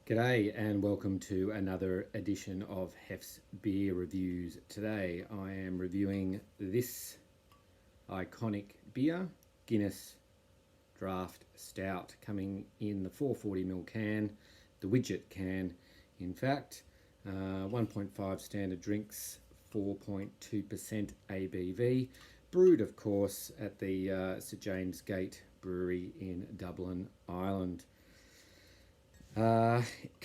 G'day and welcome to another edition of Hef's Beer Reviews. Today I am reviewing this iconic beer, Guinness Draught Stout, coming in the 440ml can, the widget can in fact, 1.5 standard drinks, 4.2% ABV, brewed of course at the St James Gate Brewery in Dublin, Ireland.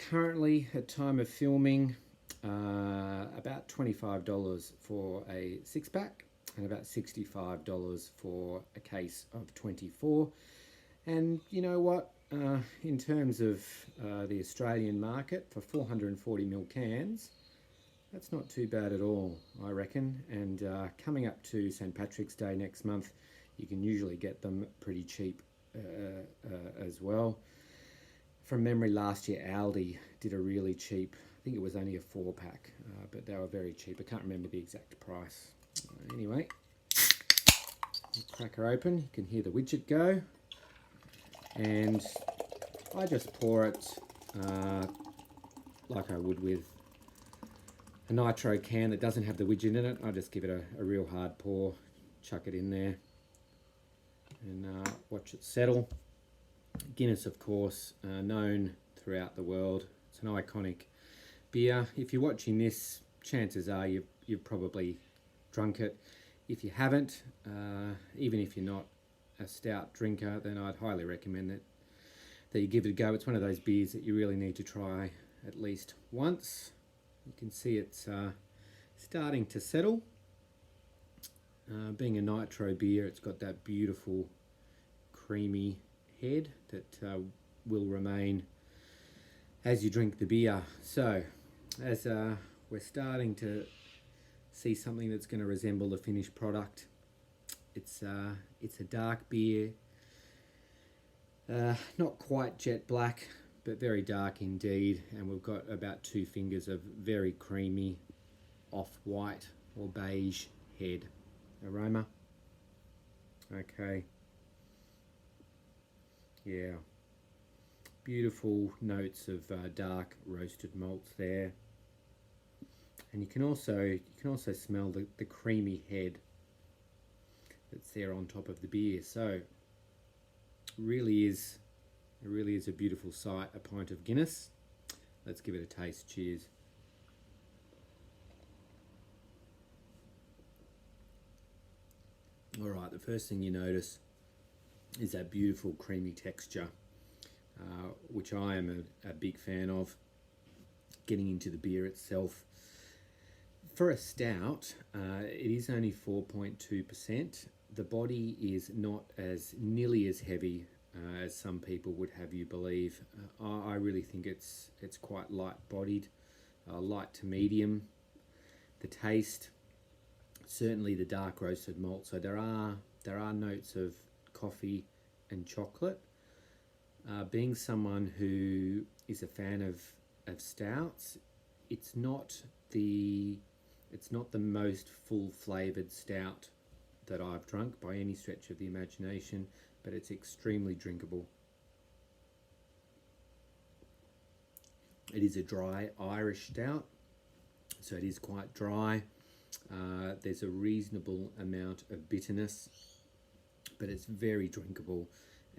Currently, at time of filming, about $25 for a 6-pack and about $65 for a case of 24. And you know what? In terms of the Australian market for 440ml cans, that's not too bad at all, I reckon. And coming up to St Patrick's Day next month, you can usually get them pretty cheap as well. From memory, last year Aldi did a really cheap, I think it was only a 4-pack, but they were very cheap. I can't remember the exact price. Anyway, crack her open, you can hear the widget go, and I just pour it like I would with a nitro can that doesn't have the widget in it. I just give it a real hard pour, chuck it in there, and watch it settle. Guinness, of course, known throughout the world. It's an iconic beer. If you're watching this, chances are you've probably drunk it. If you haven't, even if you're not a stout drinker, then I'd highly recommend that you give it a go. It's one of those beers that you really need to try at least once. You can see it's starting to settle. Being a nitro beer, it's got that beautiful creamy head that will remain as you drink the beer. So as we're starting to see something that's going to resemble the finished product, it's a dark beer, not quite jet black but very dark indeed, and we've got about 2 fingers of very creamy off-white or beige head aroma. Okay. Yeah, beautiful notes of dark roasted malts there, and you can also smell the creamy head that's there on top of the beer. So it really is a beautiful sight, a pint of Guinness. Let's give it a taste. Cheers. All right, the first thing you notice is that beautiful creamy texture, which I am a big fan of. Getting into the beer itself, for a stout, it is only 4.2%. The body is not nearly as heavy as some people would have you believe. I really think it's quite light-bodied, light to medium. The taste, certainly the dark roasted malt. So there are notes of coffee and chocolate. Being someone who is a fan of stouts, it's not the most full flavoured stout that I've drunk by any stretch of the imagination, but it's extremely drinkable. It is a dry Irish stout, so it is quite dry. There's a reasonable amount of bitterness, but it's very drinkable,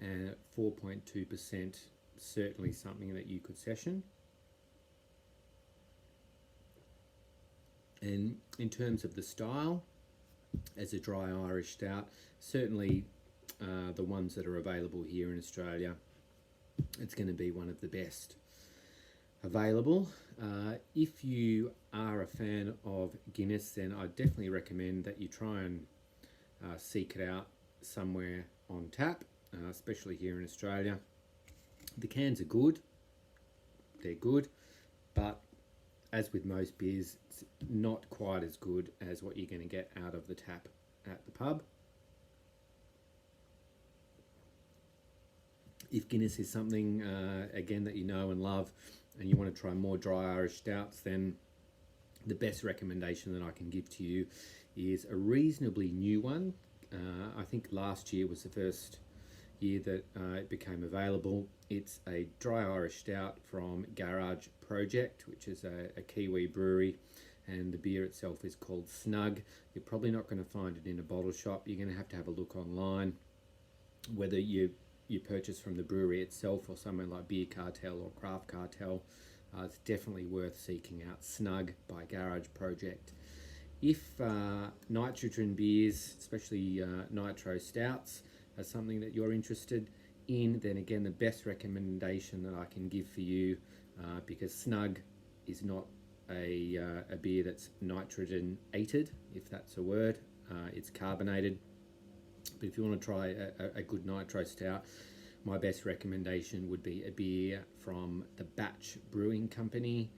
and at 4.2%, certainly something that you could session. And in terms of the style, as a dry Irish stout, certainly the ones that are available here in Australia, it's going to be one of the best available. If you are a fan of Guinness, then I definitely recommend that you try and seek it out somewhere on tap, especially here in Australia. The cans are good, they're good, but as with most beers, it's not quite as good as what you're going to get out of the tap at the pub. If Guinness is something, again, that you know and love, and you want to try more dry Irish stouts, then the best recommendation that I can give to you is a reasonably new one. I think last year was the first year that it became available. It's a dry Irish stout from Garage Project, which is a Kiwi brewery, and the beer itself is called Snug. You're probably not going to find it in a bottle shop. You're going to have a look online, whether you purchase from the brewery itself or somewhere like Beer Cartel or Craft Cartel. It's definitely worth seeking out. Snug by Garage Project. If nitrogen beers, especially nitro stouts, are something that you're interested in, then again, the best recommendation that I can give for you, because Snug is not a beer that's nitrogenated, if that's a word. It's carbonated. But if you want to try a good nitro stout, my best recommendation would be a beer from the Batch Brewing Company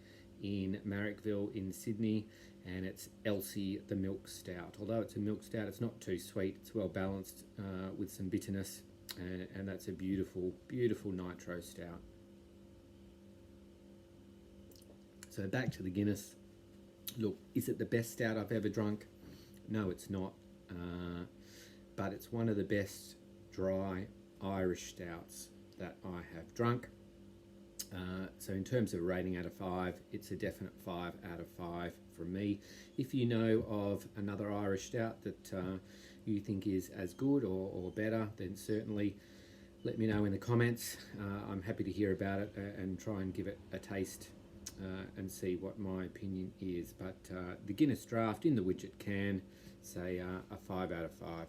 in Marrickville in Sydney, and it's Elsie the Milk Stout. Although it's a milk stout, it's not too sweet. It's well balanced with some bitterness, and that's a beautiful, beautiful nitro stout. So back to the Guinness. Look, is it the best stout I've ever drunk? No, it's not. But it's one of the best dry Irish stouts that I have drunk. So in terms of rating out of 5, it's a definite 5 out of 5 from me. If you know of another Irish stout that you think is as good or better, then certainly let me know in the comments. I'm happy to hear about it and try and give it a taste and see what my opinion is. But the Guinness Draught in the widget can say a 5 out of 5.